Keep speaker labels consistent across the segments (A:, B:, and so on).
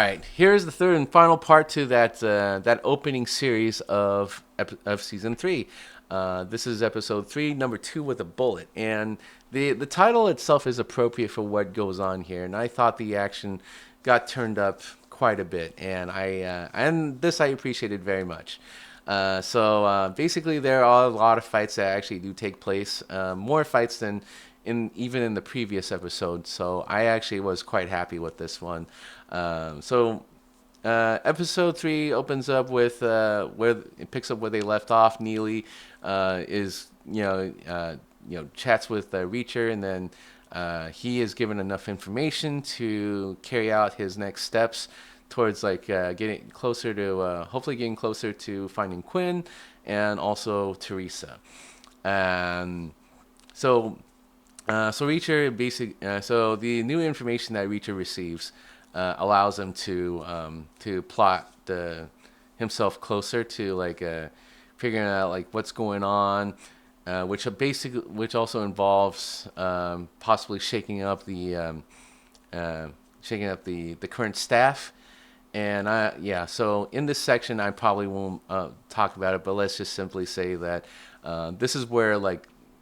A: right, here's the third and final part to that opening series of season three. This is episode three, number two, with a bullet, and the title itself is appropriate for what goes on here. And I thought the action got turned up quite a bit, and I appreciated very much. Basically, there are a lot of fights that actually do take place, more fights than even in the previous episode. So I actually was quite happy with this one. Episode three opens up with where it picks up where they left off. Neely is chats with Reacher, and then he is given enough information to carry out his next steps towards getting closer to hopefully getting closer to finding Quinn and also Teresa. And so so the new information that Reacher receives allows him to plot himself closer to figuring out what's going on, which also involves possibly shaking up the current staff. And so in this section I probably won't talk about it, but let's just simply say that this is where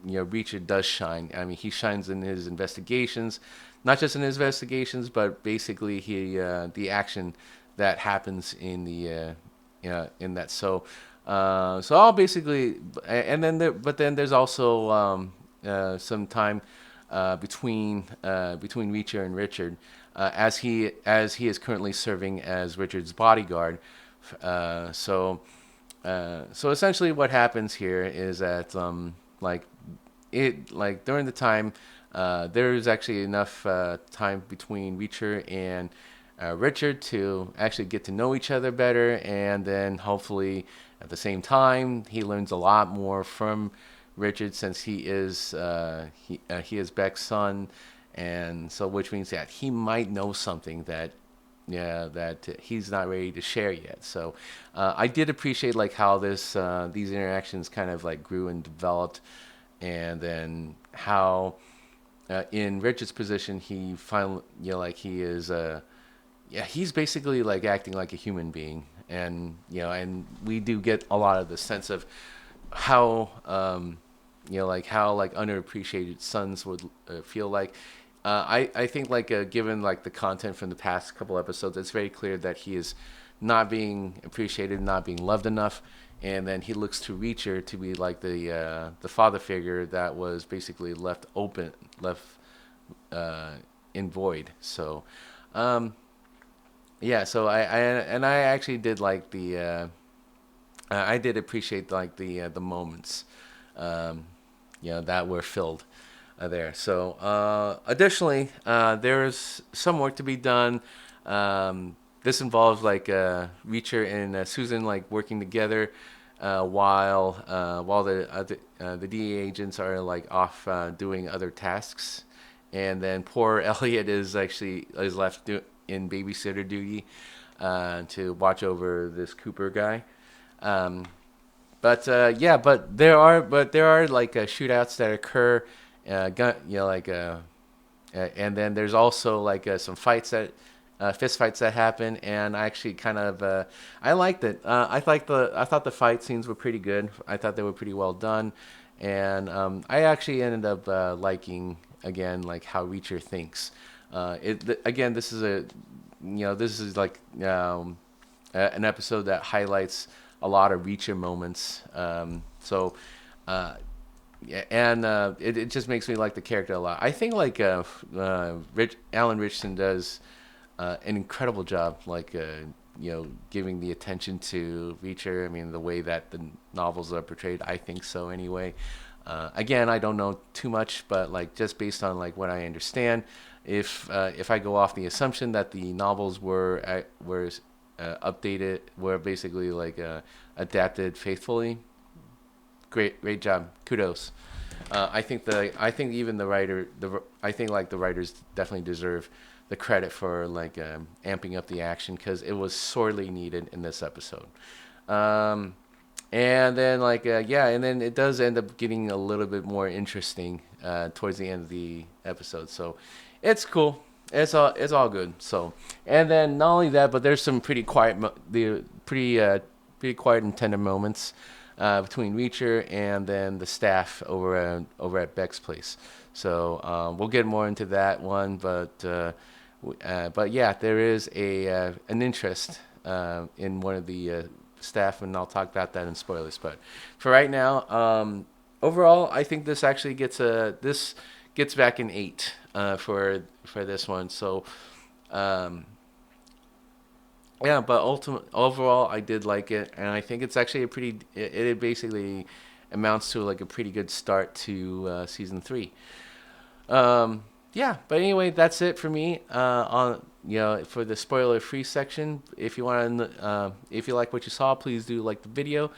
A: Reacher does shine. I mean, he shines in his investigations, not just in his investigations, but basically the action that happens in that. So I'll basically, and then there's also some time between Reacher and Richard, as he is currently serving as Richard's bodyguard. So essentially, what happens here is that during the time, there's actually enough time between Reacher and Richard to actually get to know each other better, and then hopefully at the same time he learns a lot more from Richard, since he is Beck's son, and so which means that he might know something that he's not ready to share yet. So I did appreciate how these interactions kind of grew and developed, and then how in Richard's position he finally he is he's basically acting like a human being, and and we do get a lot of the sense of how how underappreciated sons would feel like. I think given the content from the past couple episodes, it's very clear that he is not being appreciated, not being loved enough, and then he looks to Reacher to be the father figure that was basically left in void. So so I actually did I did appreciate the moments that were filled there. So additionally, there's some work to be done. This involves Reacher and Susan working together while the DEA agents are off doing other tasks, and then poor Elliot is left in babysitter duty to watch over this Cooper guy. But there are shootouts that occur, and then there's also some fights that fist fights that happen, and I actually kind of I liked it. I thought the fight scenes were pretty good. I thought they were pretty well done, and I actually ended up liking again how Reacher thinks. Again, this is an episode that highlights a lot of Reacher moments. It just makes me like the character a lot. I think Alan Richardson does an incredible job, giving the attention to Reacher. I mean, the way that the novels are portrayed, I think so anyway. Again, I don't know too much, but just based on what I understand, if I go off the assumption that the novels were updated, were basically adapted faithfully, great job, kudos. I think even the writers definitely deserve the credit for amping up the action, because it was sorely needed in this episode. And then and then it does end up getting a little bit more interesting towards the end of the episode. So it's cool. it's all good. So, and then not only that, but there's some pretty quiet, the pretty quiet and tender moments between Reacher and then the staff over at Beck's place. So we'll get more into that one, but yeah, there is an interest in one of the staff, and I'll talk about that in spoilers. But for right now, overall, I think this gets back an 8 for this one. So um, yeah, but overall, I did like it, and I think it's actually it basically amounts to like a pretty good start to season 3. Um, yeah, but anyway, that's it for me on for the spoiler free section. If you want to, if you like what you saw, please do like the video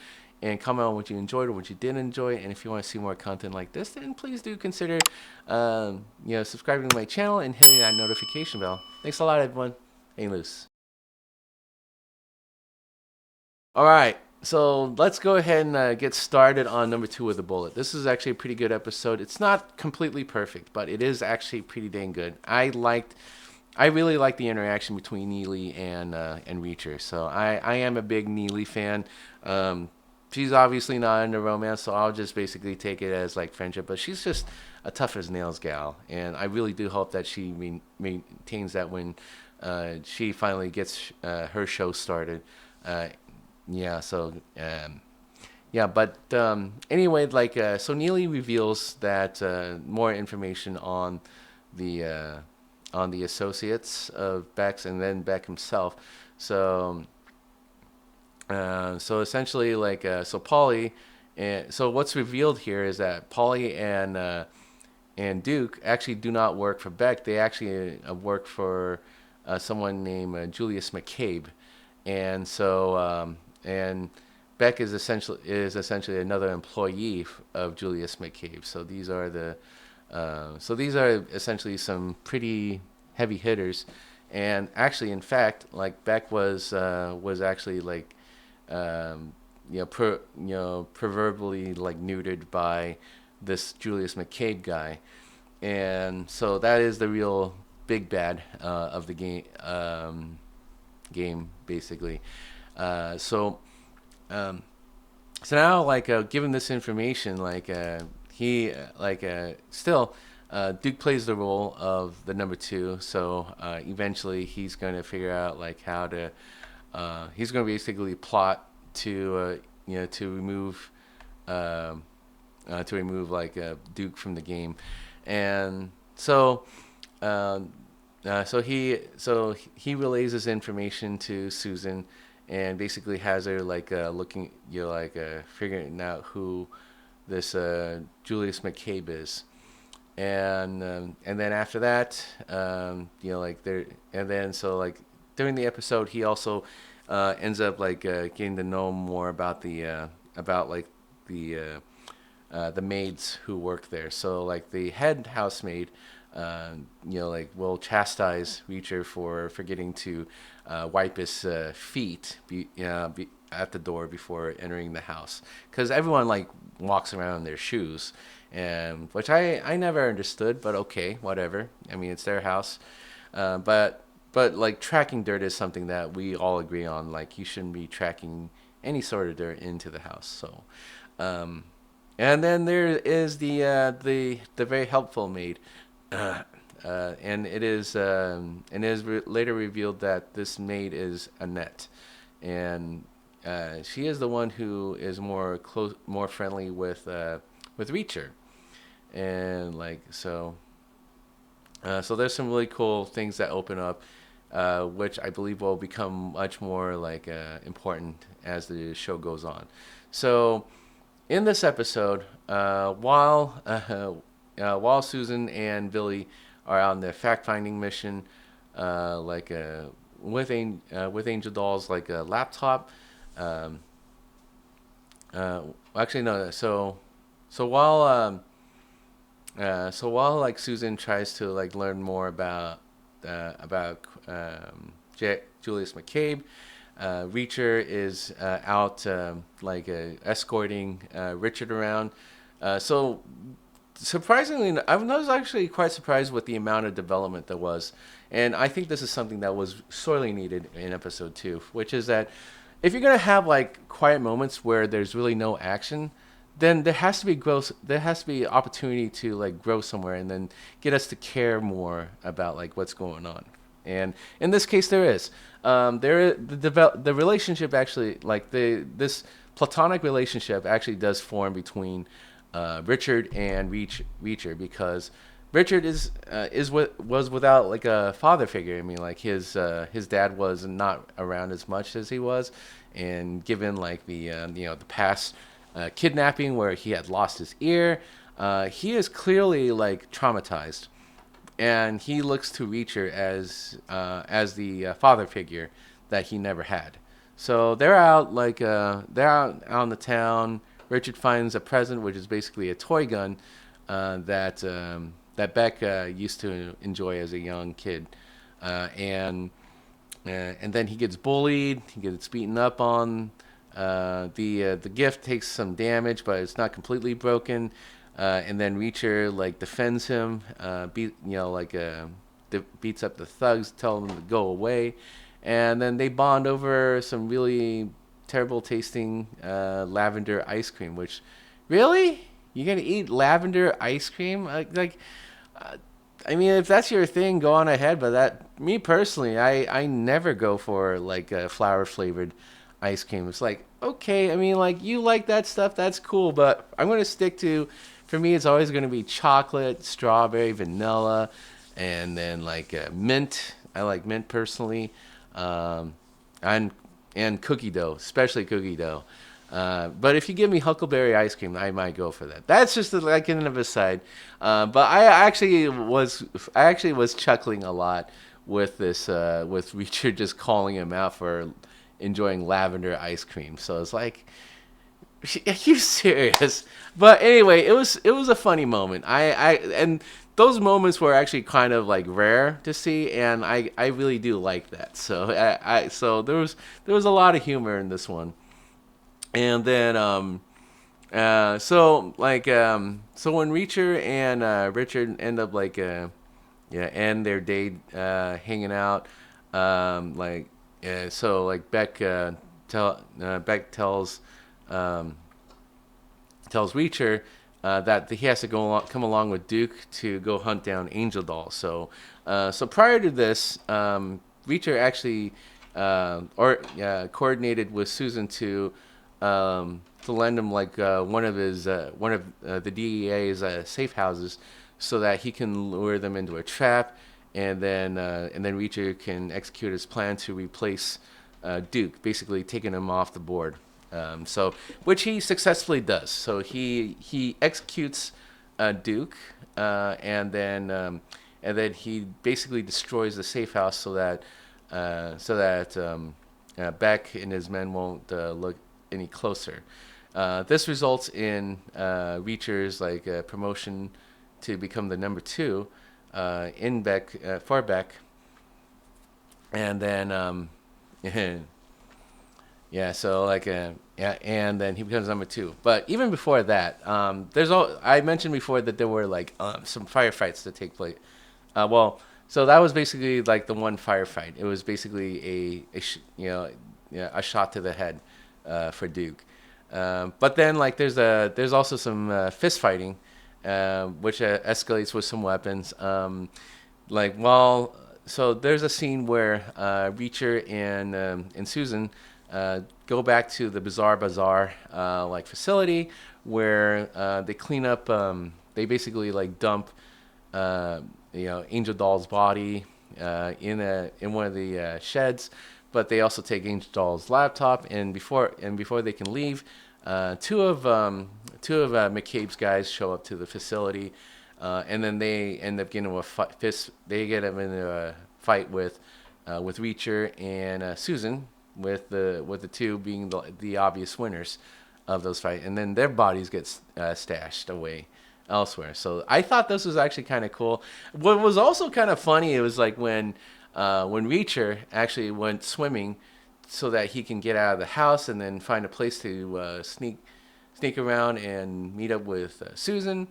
A: and comment on what you enjoyed or what you didn't enjoy. And if you want to see more content like this, then please do consider subscribing to my channel and hitting that notification bell. Thanks a lot, everyone. Hey, Loose. All right, so let's go ahead and get started on number 2 with the bullet. This is actually a pretty good episode. It's not completely perfect, but it is actually pretty dang good. I really like the interaction between Neely and Reacher. So I am a big Neely fan. Um, she's obviously not into romance, so I'll just basically take it as like friendship. But she's just a tough as nails gal, and I really do hope that she maintains that when she finally gets her show started. Uh, yeah, so yeah, but anyway, like so Neely reveals that more information the uh, on the associates of Beck's and then Beck himself. So so essentially, like so Polly, and so what's revealed here is that Polly and Duke actually do not work for Beck. They actually work for someone named Julius McCabe, and so and Beck is essentially another employee of Julius McCabe. So these are essentially some pretty heavy hitters, and actually, in fact, like Beck was actually like proverbially like neutered by this Julius McCabe guy, and so that is the real big bad of the game basically. Uh, so um, so now like given this information, like he like still Duke plays the role of the number 2. So eventually he's going to figure out like how to he's going to basically plot to to um, remove like Duke from the game, and um, so he relays this information to Susan, and basically has her like looking like figuring out who this Julius McCabe is, and then after that like there and then so like during the episode he also ends up like getting to know more about the maids who work there. So like the head housemaid, like will chastise Reacher for forgetting to wipe his feet at the door before entering the house, because everyone like walks around in their shoes, and which I never understood, but okay, whatever. I mean, it's their house, but like tracking dirt is something that we all agree on. Like you shouldn't be tracking any sort of dirt into the house. So. Um, and then there is the very helpful maid, and it is later revealed that this maid is Annette, and she is the one who is more friendly with Reacher, and like so there's some really cool things that open up, which I believe will become much more like important as the show goes on. So in this episode, while Susan and Billy are on their fact-finding mission, like with Angel Doll's like a laptop. Um, actually, no. So while like Susan tries to like learn more about Julius McCabe, Reacher is out like escorting Richard around. So surprisingly, I was actually quite surprised with the amount of development there was, and I think this is something that was sorely needed in episode two, which is that if you're gonna have like quiet moments where there's really no action, then there has to be growth. There has to be opportunity to like grow somewhere, and then get us to care more about like what's going on. And in this case, there is. The relationship actually like the this platonic relationship actually does form between Richard and Reacher because Richard is what was without like a father figure. I mean, like his dad was not around as much as he was, and given like the past kidnapping where he had lost his ear, he is clearly like traumatized, and he looks to Reacher as the father figure that he never had. So they're out in the town. Richard finds a present, which is basically a toy gun that Beck used to enjoy as a young kid, and then he gets bullied. He gets beaten up on. The gift takes some damage, but it's not completely broken. And then Reacher like defends him, beats up the thugs, tell them to go away, and then they bond over some really terrible tasting lavender ice cream. Which, really, you're gonna eat lavender ice cream? I mean, if that's your thing, go on ahead. But me personally, I never go for like a flower flavored ice cream. It's like, okay, I mean, like you like that stuff, that's cool. But I'm gonna stick to, for me, it's always gonna be chocolate, strawberry, vanilla, and then like mint. I like mint personally, and cookie dough, especially cookie dough. But if you give me Huckleberry ice cream, I might go for that. That's just like in and of aside. But I actually was chuckling a lot with this with Richard just calling him out for enjoying lavender ice cream. So it's like, are you serious? But anyway, it was a funny moment. And those moments were actually kind of like rare to see, and I really do like that. So so there was a lot of humor in this one. And then so when Reacher and Richard end up like end their day hanging out, like so like Beck um, tells Reacher that he has to come along with Duke to go hunt down Angel Doll. So prior to this, Reacher actually coordinated with Susan to lend him like one of the DEA's safe houses, so that he can lure them into a trap, and then Reacher can execute his plan to replace Duke, basically taking him off the board. So which he successfully does. So he executes Duke, and then he basically destroys the safe house so that Beck and his men won't look any closer. This results in Reacher's like promotion to become the number two in Beck for Beck, and then yeah, so like yeah, and then he becomes number two. But even before that, I mentioned before that there were like some firefights that take place. So that was basically like the one firefight. It was basically a shot to the head for Duke. But then like there's also some fist fighting, which escalates with some weapons. Like while so there's a scene where Reacher and Susan go back to the Bizarre Bazaar like facility where they clean up. They basically like dump Angel Doll's body in one of the sheds, but they also take Angel Doll's laptop. And before they can leave, two of McCabe's guys show up to the facility, and then they end up getting They get him into a fight with Reacher and Susan, with the two being the obvious winners of those fights, and then their bodies get stashed away elsewhere. So I thought this was actually kind of cool. What was also kind of funny, it was like when Reacher actually went swimming so that he can get out of the house and then find a place to sneak around and meet up with Susan.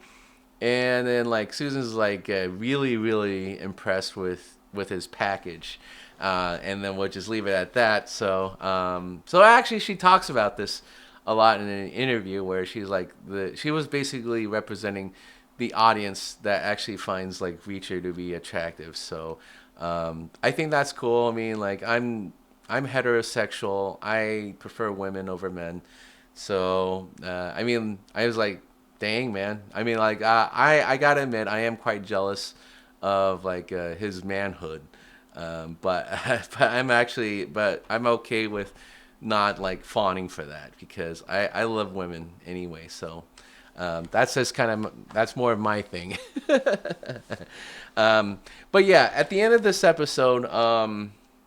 A: And then like Susan's like really really impressed with his package, and then we'll just leave it at that. So actually she talks about this a lot in an interview where she's like she was basically representing the audience that actually finds like Reacher to be attractive. So I think that's cool. I mean, like I'm heterosexual. I prefer women over men. So I mean, I was like, dang man. I mean, like I gotta admit, I am quite jealous of like his manhood. But but I'm okay with not like fawning for that because I love women anyway. So that's just kind of that's more of my thing. um, but yeah, at the end of this episode,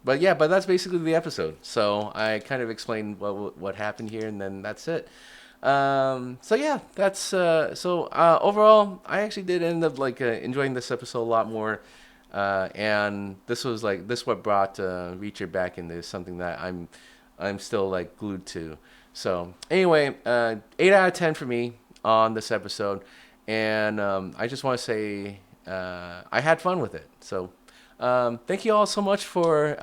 A: but that's basically the episode. So I kind of explained what happened here, and then that's it. So yeah, that's overall, I actually did end up like enjoying this episode a lot more. And this what brought Reacher back into something that I'm still like glued to. So anyway, 8 out of 10 for me on this episode, and I just want to say I had fun with it. So thank you all so much for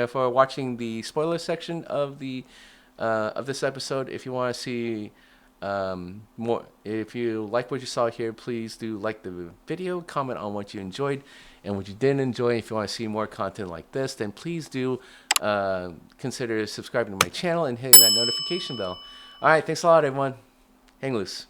A: for watching the spoiler section of this episode. If you want to see more, if you like what you saw here, please do like the video, comment on what you enjoyed and what you didn't enjoy. If you want to see more content like this, then please do consider subscribing to my channel and hitting that notification bell. All right, thanks a lot, everyone. Hang loose.